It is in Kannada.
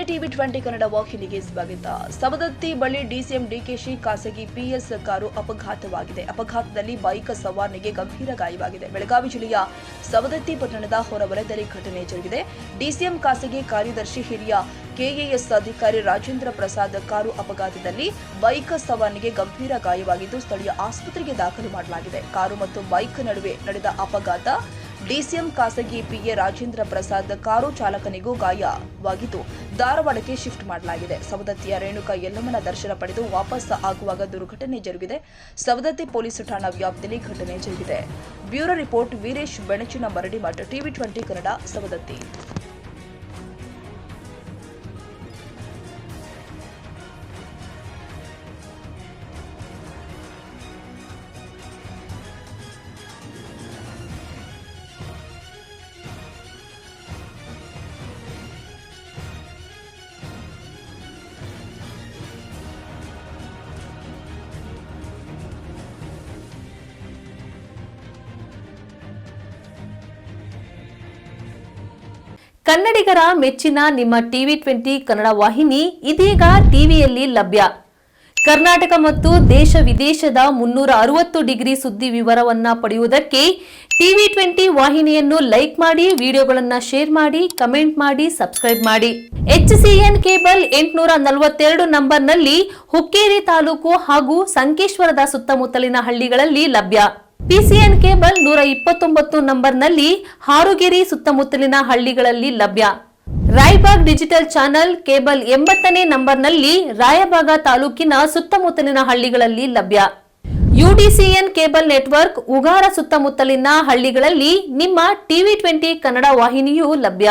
ಟಿವಿ 20 ಕನ್ನಡ ವಾಹಿನಿಗೆ ಸ್ವಾಗತ. ಸವದತ್ತಿ ಬಳಿ ಡಿಸಿಎಂ ಡಿಕೆಶಿ ಖಾಸಗಿ ಪಿಎಸ್ ಕಾರು ಅಪಘಾತವಾಗಿದೆ. ಅಪಘಾತದಲ್ಲಿ ಬೈಕ್ ಸವಾರನಿಗೆ ಗಂಭೀರ ಗಾಯವಾಗಿದೆ. ಬೆಳಗಾವಿ ಜಿಲ್ಲೆಯ ಸವದತ್ತಿ ಪಟ್ಟಣದ ಹೊರವಲಯದಲ್ಲಿ ಘಟನೆ ಜರುಗಿದೆ. ಡಿಸಿಎಂ ಖಾಸಗಿ ಕಾರ್ಯದರ್ಶಿ ಹಿರಿಯ ಕೆಎಎಸ್ ಅಧಿಕಾರಿ ರಾಜೇಂದ್ರ ಪ್ರಸಾದ್ ಕಾರು ಅಪಘಾತದಲ್ಲಿ ಬೈಕ್ ಸವಾರನಿಗೆ ಗಂಭೀರ ಗಾಯವಾಗಿದ್ದು ಸ್ಥಳೀಯ ಆಸ್ಪತ್ರೆಗೆ ದಾಖಲು ಮಾಡಲಾಗಿದೆ. ಕಾರು ಮತ್ತು ಬೈಕ್ ನಡುವೆ ನಡೆದ ಅಪಘಾತ. ಡಿಸಿಎಂ ಖಾಸಗಿ ಪಿಎ ರಾಜೇಂದ್ರ ಪ್ರಸಾದ್ ಕಾರು ಚಾಲಕನಿಗೂ ಗಾಯವಾಗಿದ್ದು ಧಾರವಾಡಕ್ಕೆ ಶಿಫ್ಟ್ ಮಾಡಲಾಗಿದೆ. ಸವದತ್ತಿಯ ರೇಣುಕಾ ಯಲ್ಲಮ್ಮನ ದರ್ಶನ ಪಡೆದು ವಾಪಸ್ ಆಗುವಾಗ ದುರ್ಘಟನೆ ಜರುಗಿದೆ. ಸವದತ್ತಿ ಪೊಲೀಸ್ ಠಾಣಾ ವ್ಯಾಪ್ತಿಯಲ್ಲಿ ಘಟನೆ ಜರುಗಿದೆ. Bureau report Veeresh Benachina Maradimath, TV 20 Kannada, Savadatti. ಕನ್ನಡಿಗರ ಮೆಚ್ಚಿನ ನಿಮ್ಮ ಟಿವಿ 20 ಕನ್ನಡ ವಾಹಿನಿ ಇದೀಗ ಟಿವಿಯಲ್ಲಿ ಲಭ್ಯ. ಕರ್ನಾಟಕ ಮತ್ತು ದೇಶ ವಿದೇಶದ 360 ಡಿಗ್ರಿ ಸುದ್ದಿ ವಿವರವನ್ನ ಪಡೆಯುವುದಕ್ಕೆ ಟಿವಿ 20 ವಾಹಿನಿಯನ್ನು ಲೈಕ್ ಮಾಡಿ, ವಿಡಿಯೋಗಳನ್ನು ಶೇರ್ ಮಾಡಿ, ಕಮೆಂಟ್ ಮಾಡಿ, ಸಬ್ಸ್ಕ್ರೈಬ್ ಮಾಡಿ. HCN ಕೇಬಲ್ 842 ನಂಬರ್ನಲ್ಲಿ ಹುಕ್ಕೇರಿ ತಾಲೂಕು ಹಾಗೂ ಸಂಕೇಶ್ವರದ ಸುತ್ತಮುತ್ತಲಿನ ಹಳ್ಳಿಗಳಲ್ಲಿ ಲಭ್ಯ. PCN ಕೇಬಲ್ 129 ನಂಬರ್ನಲ್ಲಿ ಹಾರುಗೆರೆ ಸುತ್ತಮುತ್ತಲಿನ ಹಳ್ಳಿಗಳಲ್ಲಿ ಲಭ್ಯ. ರಾಯಬಾಗ್ ಡಿಜಿಟಲ್ ಚಾನೆಲ್ ಕೇಬಲ್ 80ನೇ ನಂಬರ್ನಲ್ಲಿ ರಾಯಬಾಗ ತಾಲೂಕಿನ ಸುತ್ತಮುತ್ತಲಿನ ಹಳ್ಳಿಗಳಲ್ಲಿ ಲಭ್ಯ. UDCN ಕೇಬಲ್ ನೆಟ್ವರ್ಕ್ ಉಗಾರ ಸುತ್ತಮುತ್ತಲಿನ ಹಳ್ಳಿಗಳಲ್ಲಿ ನಿಮ್ಮ ಟಿವಿ 20 ಕನ್ನಡ ವಾಹಿನಿಯೂ ಲಭ್ಯ.